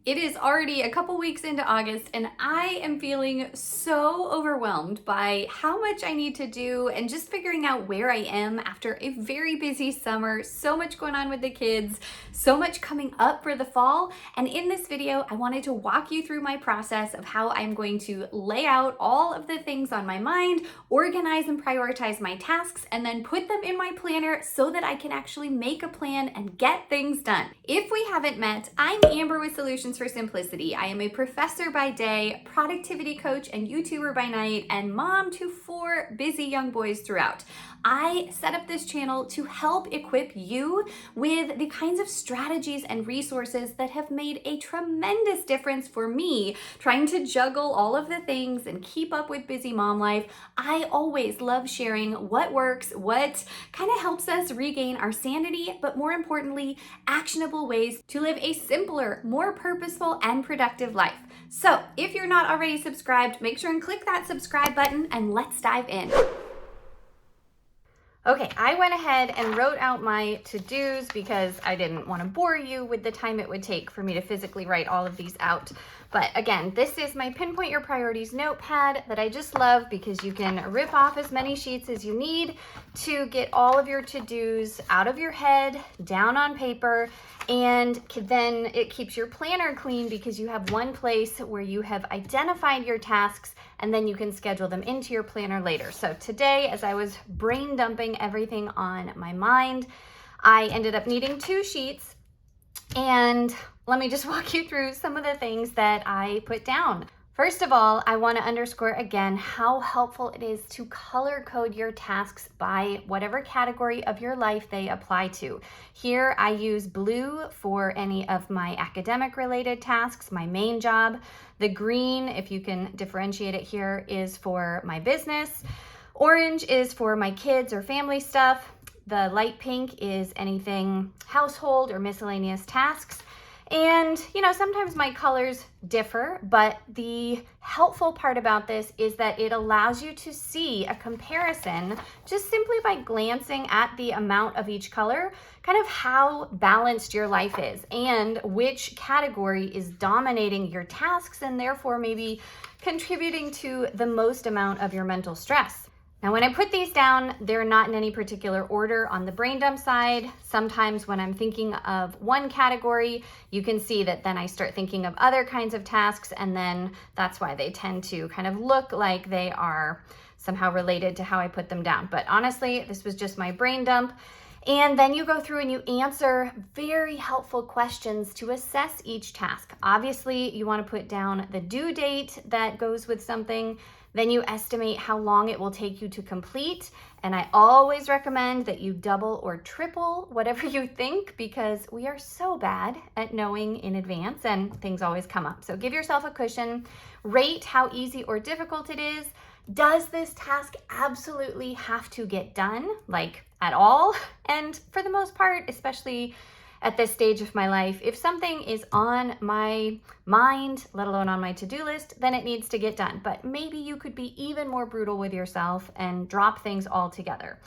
It is already a couple weeks into August and I am feeling so overwhelmed by how much I need to do and just figuring out where I am after a very busy summer, so much going on with the kids, so much coming up for the fall. And in this video, I wanted to walk you through my process of how I'm going to lay out all of the things on my mind, organize and prioritize my tasks, and then put them in my planner so that I can actually make a plan and get things done. If we haven't met, I'm Amber with Solutions for Simplicity. I am a professor by day, productivity coach and YouTuber by night, and mom to 4 busy young boys throughout. I set up this channel to help equip you with the kinds of strategies and resources that have made a tremendous difference for me trying to juggle all of the things and keep up with busy mom life. I always love sharing what works, what kind of helps us regain our sanity, but more importantly, actionable ways to live a simpler, more purposeful, and productive life. So if you're not already subscribed, make sure and click that subscribe button and let's dive in. Okay, I went ahead and wrote out my to-dos because I didn't want to bore you with the time it would take for me to physically write all of these out. But again, this is my Pinpoint Your Priorities notepad that I just love because you can rip off as many sheets as you need to get all of your to-dos out of your head, down on paper, and then it keeps your planner clean because you have one place where you have identified your tasks and then you can schedule them into your planner later. So today, as I was brain dumping everything on my mind, I ended up needing 2 sheets. And let me just walk you through some of the things that I put down. First of all, I want to underscore again how helpful it is to color code your tasks by whatever category of your life they apply to. Here I use blue for any of my academic related tasks, my main job. The green, if you can differentiate it here, is for my business. Orange is for my kids or family stuff. The light pink is anything household or miscellaneous tasks. And, sometimes my colors differ, but the helpful part about this is that it allows you to see a comparison just simply by glancing at the amount of each color, kind of how balanced your life is and which category is dominating your tasks and therefore maybe contributing to the most amount of your mental stress. Now, when I put these down, they're not in any particular order on the brain dump side. Sometimes when I'm thinking of one category, you can see that then I start thinking of other kinds of tasks, and then that's why they tend to kind of look like they are somehow related to how I put them down. But honestly, this was just my brain dump. And then you go through and you answer very helpful questions to assess each task. Obviously, you want to put down the due date that goes with something. Then you estimate how long it will take you to complete. And I always recommend that you double or triple whatever you think because we are so bad at knowing in advance and things always come up. So give yourself a cushion, rate how easy or difficult it is. Does this task absolutely have to get done, like at all? And for the most part, especially at this stage of my life, if something is on my mind, let alone on my to-do list, then it needs to get done. But maybe you could be even more brutal with yourself and drop things altogether.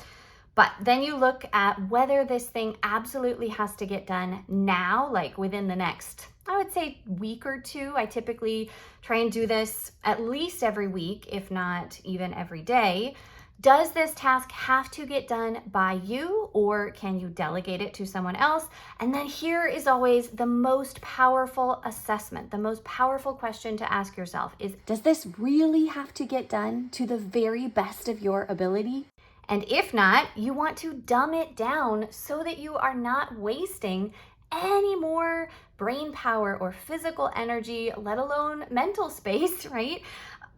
But then you look at whether this thing absolutely has to get done now, like within the next, I would say, week or 2. I typically try and do this at least every week, if not even every day. Does this task have to get done by you, or can you delegate it to someone else? And then here is always the most powerful assessment. The most powerful question to ask yourself is, does this really have to get done to the very best of your ability? And if not, you want to dumb it down so that you are not wasting any more brain power or physical energy, let alone mental space, right,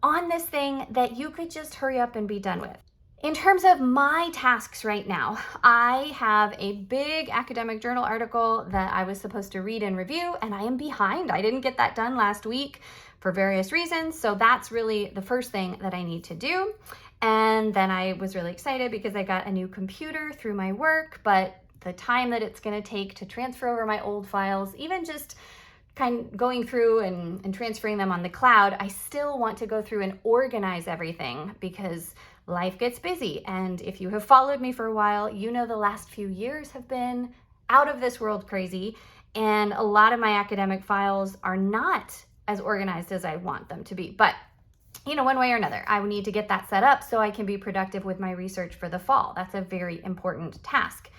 on this thing that you could just hurry up and be done with. In terms of my tasks right now, I have a big academic journal article that I was supposed to read and review, and I am behind. I didn't get that done last week for various reasons, so that's really the first thing that I need to do. And then I was really excited because I got a new computer through my work, but the time that it's going to take to transfer over my old files, even just kind of going through and transferring them on the cloud, I still want to go through and organize everything because life gets busy. And if you have followed me for a while, you know the last few years have been out of this world crazy. And a lot of my academic files are not as organized as I want them to be. But you know, one way or another, I would need to get that set up so I can be productive with my research for the fall. That's a very important task.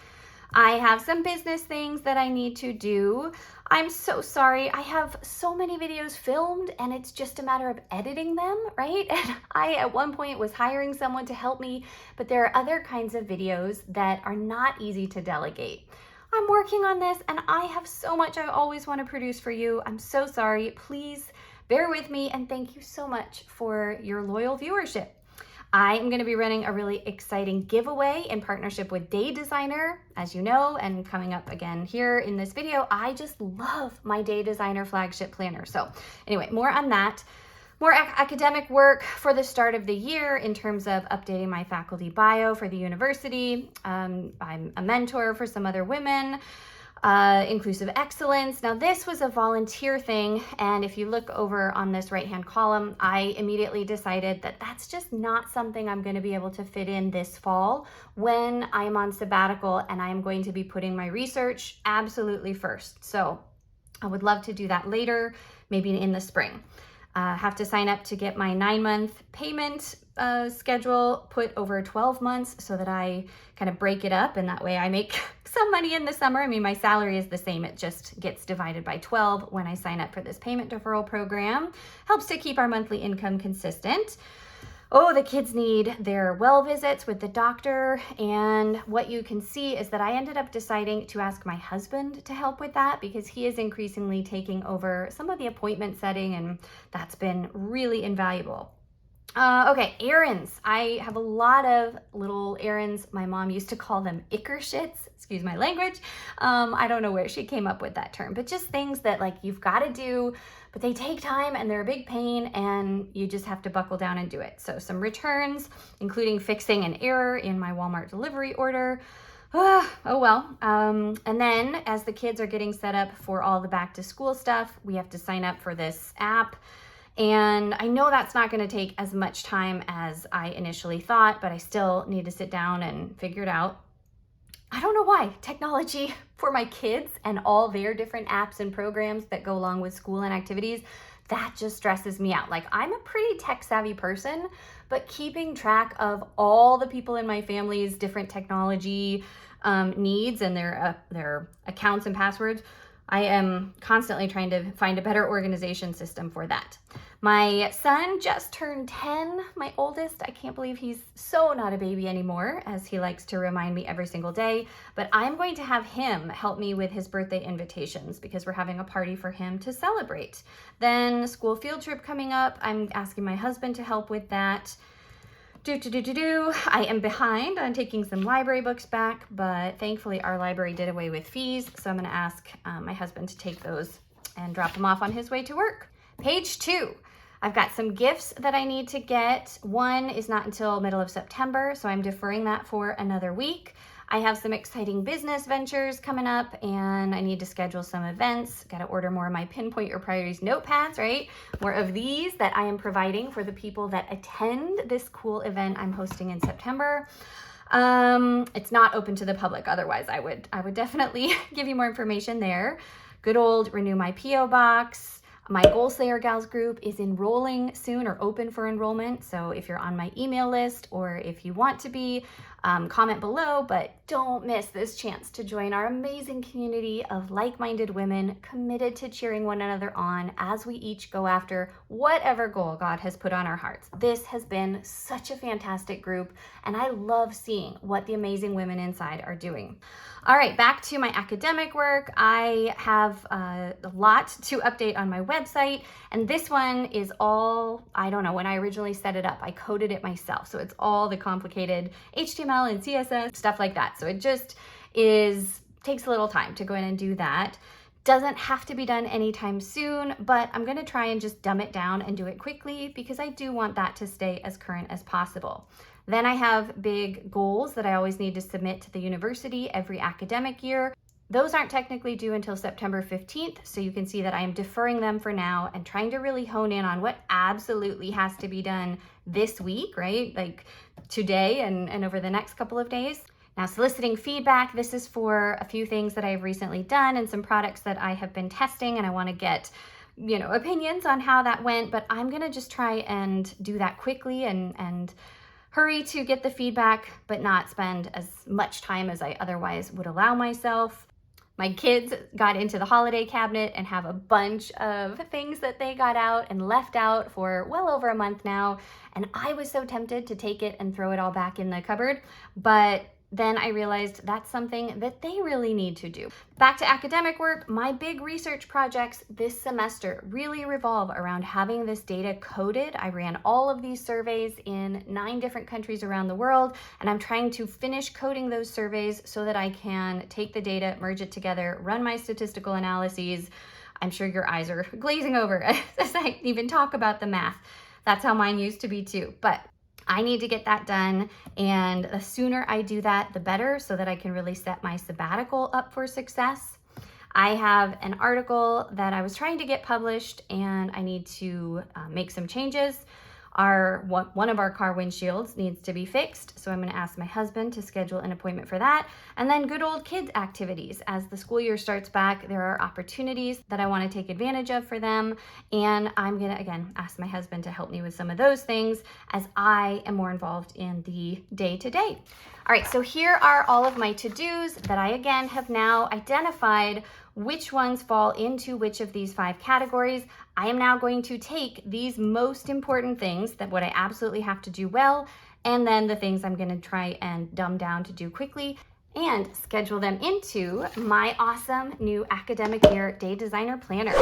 I have some business things that I need to do. I'm so sorry. I have so many videos filmed and it's just a matter of editing them, right? And I, at one point, was hiring someone to help me, but there are other kinds of videos that are not easy to delegate. I'm working on this and I have so much I always want to produce for you. I'm so sorry. Please bear with me, and thank you so much for your loyal viewership. I am going to be running a really exciting giveaway in partnership with Day Designer, as you know, and coming up again here in this video. I just love my Day Designer flagship planner. So anyway, more on that. More academic work for the start of the year in terms of updating my faculty bio for the university. I'm a mentor for some other women. Inclusive excellence. Now this was a volunteer thing, and if you look over on this right-hand column, I immediately decided that that's just not something I'm going to be able to fit in this fall when I'm on sabbatical and I am going to be putting my research absolutely first. So I would love to do that later, maybe in the spring. Have to sign up to get my 9-month payment schedule put over 12 months so that I kind of break it up, and that way I make some money in the summer. I mean, my salary is the same. It just gets divided by 12 when I sign up for this payment deferral program. Helps to keep our monthly income consistent. Oh, the kids need their well visits with the doctor, and what you can see is that I ended up deciding to ask my husband to help with that because he is increasingly taking over some of the appointment setting, and that's been really invaluable. Okay, errands. I have a lot of little errands. My mom used to call them ickershits, excuse my language. I don't know where she came up with that term, but just things that like you've got to do, but they take time and they're a big pain and you just have to buckle down and do it. So some returns, including fixing an error in my Walmart delivery order. Oh well. And then as the kids are getting set up for all the back to school stuff, we have to sign up for this app. And I know that's not going to take as much time as I initially thought, but I still need to sit down and figure it out. I don't know why. Technology for my kids and all their different apps and programs that go along with school and activities, that just stresses me out. Like, I'm a pretty tech savvy person, but keeping track of all the people in my family's different technology needs and their accounts and passwords, I am constantly trying to find a better organization system for that. My son just turned 10, my oldest. I can't believe he's so not a baby anymore, as he likes to remind me every single day. But I'm going to have him help me with his birthday invitations because we're having a party for him to celebrate. Then school field trip coming up. I'm asking my husband to help with that. I am behind on taking some library books back, but thankfully our library did away with fees, so I'm going to ask my husband to take those and drop them off on his way to work. Page 2. I've got some gifts that I need to get. One is not until middle of September, so I'm deferring that for another week. I have some exciting business ventures coming up and I need to schedule some events. Got to order more of my Pinpoint Your Priorities notepads, right? More of these that I am providing for the people that attend this cool event I'm hosting in September. It's not open to the public. Otherwise, I would definitely give you more information there. Good old renew my PO box. My Goal Slayer Gals group is enrolling soon or open for enrollment. So if you're on my email list or if you want to be, comment below, but don't miss this chance to join our amazing community of like-minded women committed to cheering one another on as we each go after whatever goal God has put on our hearts. This has been such a fantastic group, and I love seeing what the amazing women inside are doing. All right, back to my academic work. I have a lot to update on my website, and this one is all, I don't know, when I originally set it up, I coded it myself. So it's all the complicated HTML and CSS, stuff like that. So it just takes a little time to go in and do that. Doesn't have to be done anytime soon, but I'm gonna try and just dumb it down and do it quickly because I do want that to stay as current as possible. Then I have big goals that I always need to submit to the university every academic year. Those aren't technically due until September 15th, so you can see that I am deferring them for now and trying to really hone in on what absolutely has to be done this week, right? Like today and over the next couple of days. Now, soliciting feedback, this is for a few things that I've recently done and some products that I have been testing, and I want to get, opinions on how that went, but I'm going to just try and do that quickly and hurry to get the feedback, but not spend as much time as I otherwise would allow myself. My kids got into the holiday cabinet and have a bunch of things that they got out and left out for well over a month now. And I was so tempted to take it and throw it all back in the cupboard, but then I realized that's something that they really need to do. Back to academic work, my big research projects this semester really revolve around having this data coded. I ran all of these surveys in 9 different countries around the world, and I'm trying to finish coding those surveys so that I can take the data, merge it together, run my statistical analyses. I'm sure your eyes are glazing over as I even talk about the math. That's how mine used to be too. But I need to get that done, and the sooner I do that, the better, so that I can really set my sabbatical up for success. I have an article that I was trying to get published, and I need to make some changes. One of our car windshields needs to be fixed, so I'm going to ask my husband to schedule an appointment for that. And then good old kids activities. As the school year starts back, there are opportunities that I want to take advantage of for them, and I'm going to, again, ask my husband to help me with some of those things as I am more involved in the day-to-day. All right, so here are all of my to-dos that I, again, have now identified which ones fall into which of these 5 categories. I am now going to take these most important things, that what I absolutely have to do well, and then the things I'm going to try and dumb down to do quickly, and schedule them into my awesome new academic year day designer planner.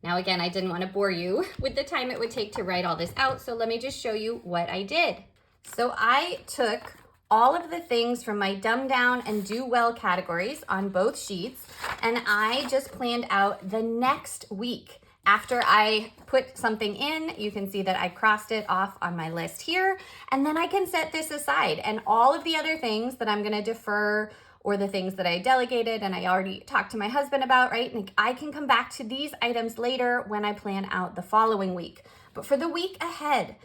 Now, again, I didn't want to bore you with the time it would take to write all this out, so let me just show you what I did. So I took all of the things from my dumb down and do well categories on both sheets, and I just planned out the next week. After I put something in, you can see that I crossed it off on my list here, and then I can set this aside, and all of the other things that I'm going to defer, or the things that I delegated and I already talked to my husband about, right? And I can come back to these items later when I plan out the following week. But for the week ahead,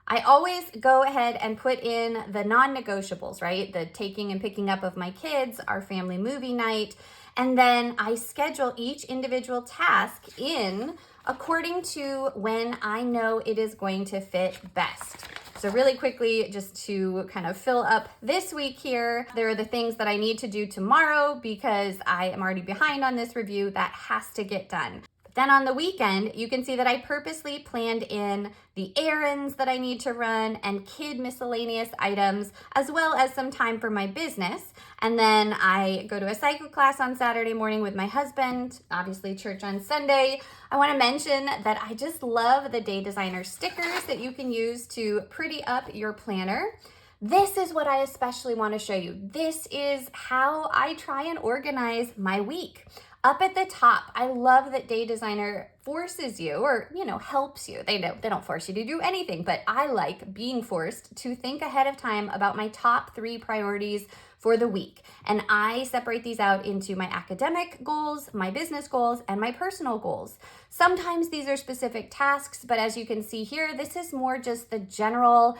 I always go ahead and put in the non-negotiables, right? The taking and picking up of my kids, our family movie night, and then I schedule each individual task in according to when I know it is going to fit best. So really quickly, just to kind of fill up this week here, there are the things that I need to do tomorrow because I am already behind on this review. That has to get done. Then on the weekend, you can see that I purposely planned in the errands that I need to run and kid miscellaneous items, as well as some time for my business. And then I go to a cycle class on Saturday morning with my husband, obviously church on Sunday. I want to mention that I just love the Day Designer stickers that you can use to pretty up your planner. This is what I especially want to show you. This is how I try and organize my week. Up at the top, I love that Day Designer forces you, or, helps you. They don't force you to do anything, but I like being forced to think ahead of time about my top 3 priorities for the week. And I separate these out into my academic goals, my business goals, and my personal goals. Sometimes these are specific tasks, but as you can see here, this is more just the general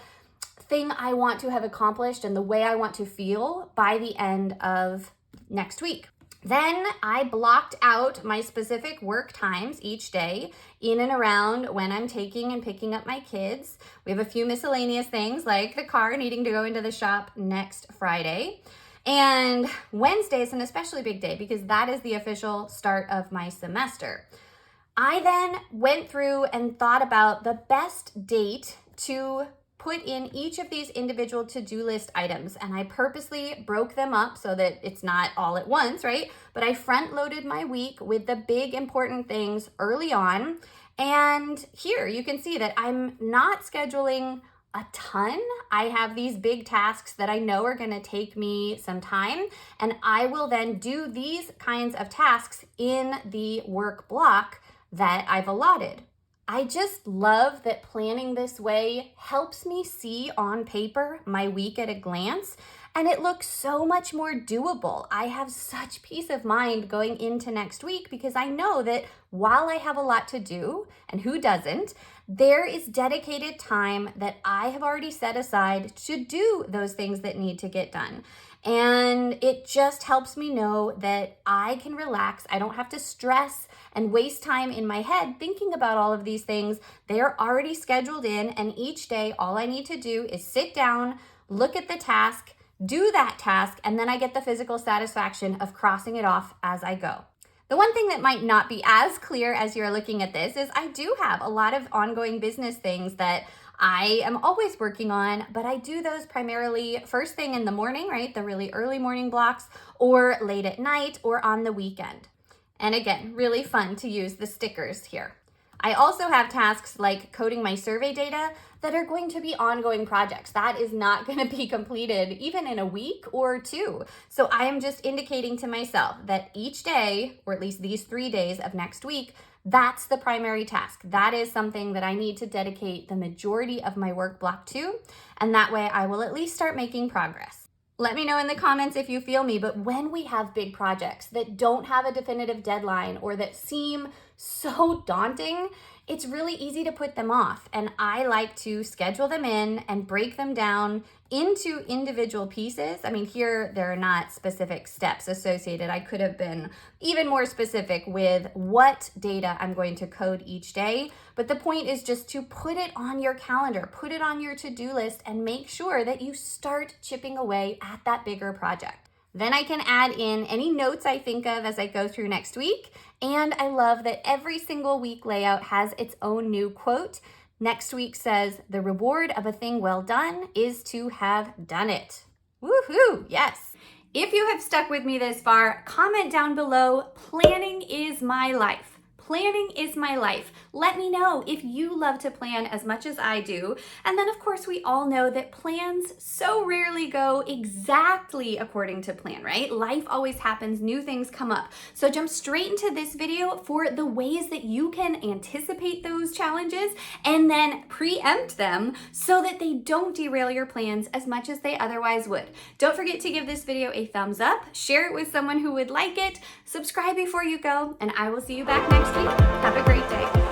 thing I want to have accomplished and the way I want to feel by the end of next week. Then I blocked out my specific work times each day in and around when I'm taking and picking up my kids. We have a few miscellaneous things like the car needing to go into the shop next Friday. And Wednesday is an especially big day because that is the official start of my semester. I then went through and thought about the best date to put in each of these individual to-do list items, and I purposely broke them up so that it's not all at once, right? But I front-loaded my week with the big important things early on, and here you can see that I'm not scheduling a ton. I have these big tasks that I know are going to take me some time, and I will then do these kinds of tasks in the work block that I've allotted. I just love that planning this way helps me see on paper my week at a glance, and it looks so much more doable. I have such peace of mind going into next week because I know that while I have a lot to do, and who doesn't, there is dedicated time that I have already set aside to do those things that need to get done. And it just helps me know that I can relax. I don't have to stress and waste time in my head thinking about all of these things. They're already scheduled in, and each day all I need to do is sit down, look at the task, do that task, and then I get the physical satisfaction of crossing it off as I go. The one thing that might not be as clear as you're looking at this is I do have a lot of ongoing business things that I am always working on, but I do those primarily first thing in the morning, right? The really early morning blocks, or late at night, or on the weekend. And again, really fun to use the stickers here. I also have tasks like coding my survey data that are going to be ongoing projects. That is not going to be completed even in a week or two. So I am just indicating to myself that each day, or at least these 3 days of next week, that's the primary task. That is something that I need to dedicate the majority of my work block to, and that way I will at least start making progress. Let me know in the comments if you feel me, but when we have big projects that don't have a definitive deadline or that seem so daunting, it's really easy to put them off. And I like to schedule them in and break them down into individual pieces. I mean, here there are not specific steps associated. I could have been even more specific with what data I'm going to code each day. But the point is just to put it on your calendar, put it on your to-do list, and make sure that you start chipping away at that bigger project. Then I can add in any notes I think of as I go through next week. And I love that every single week layout has its own new quote. Next week says, "The reward of a thing well done is to have done it." Woohoo, yes. If you have stuck with me this far, comment down below, "Planning is my life." Planning is my life. Let me know if you love to plan as much as I do. And then of course we all know that plans so rarely go exactly according to plan, right? Life always happens, new things come up. So jump straight into this video for the ways that you can anticipate those challenges and then preempt them so that they don't derail your plans as much as they otherwise would. Don't forget to give this video a thumbs up, share it with someone who would like it, subscribe before you go, and I will see you back next week. Have a great day.